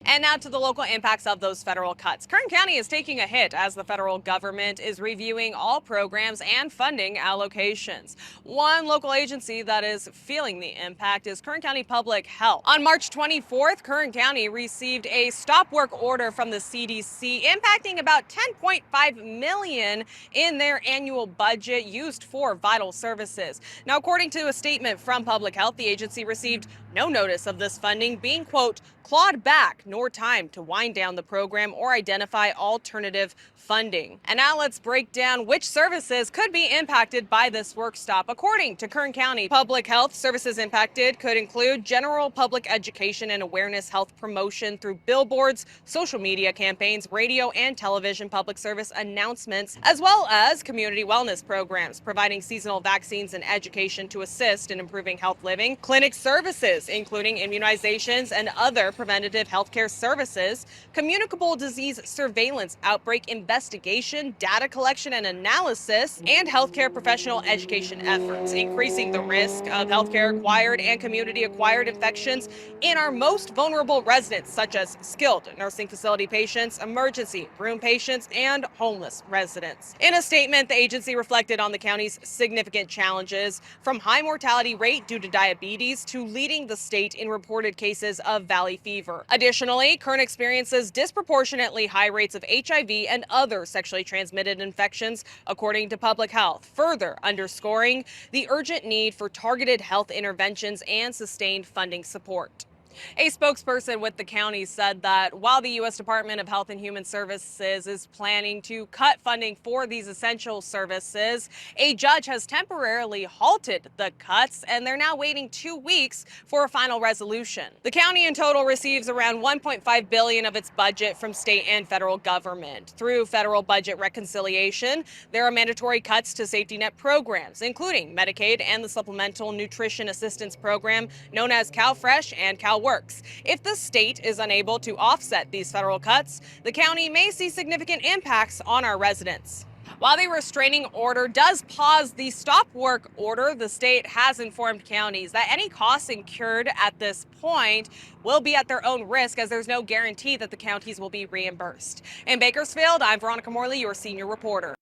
And now to the local impacts of those federal cuts. Kern County is taking a hit as the federal government is reviewing all programs and funding allocations. One local agency that is feeling the impact is Kern County Public Health. On March 24th, Kern County received a stop work order from the CDC impacting about $10.5 million in their annual budget used for vital services. Now, according to a statement from Public Health, the agency received no notice of this funding being, quote, clawed back, nor time to wind down the program or identify alternative funding. And now let's break down which services could be impacted by this work stop. According to Kern County Public Health, services impacted could include general public education and awareness health promotion through billboards, social media campaigns, radio and television public service announcements, as well as community wellness programs, providing seasonal vaccines and education to assist in improving health living, clinic services, including immunizations and other preventative healthcare services, communicable disease surveillance, outbreak investigation, data collection and analysis, and healthcare professional education efforts, increasing the risk of healthcare-acquired and community-acquired infections in our most vulnerable residents, such as skilled nursing facility patients, emergency room patients, and homeless residents. In a statement, the agency reflected on the county's significant challenges, from high mortality rate due to diabetes to leading the state in reported cases of valley fever. Additionally, Kern experiences disproportionately high rates of HIV and other sexually transmitted infections, according to Public Health, further underscoring the urgent need for targeted health interventions and sustained funding support. A spokesperson with the county said that while the U.S. Department of Health and Human Services is planning to cut funding for these essential services, a judge has temporarily halted the cuts, and they're now waiting 2 weeks for a final resolution. The county in total receives around $1.5 billion of its budget from state and federal government. Through federal budget reconciliation, there are mandatory cuts to safety net programs, including Medicaid and the Supplemental Nutrition Assistance Program known as CalFresh and CalWorks. If the state is unable to offset these federal cuts, the county may see significant impacts on our residents. While the restraining order does pause the stop work order, the state has informed counties that any costs incurred at this point will be at their own risk, as there's no guarantee that the counties will be reimbursed. In Bakersfield, I'm Veronica Morley, your senior reporter.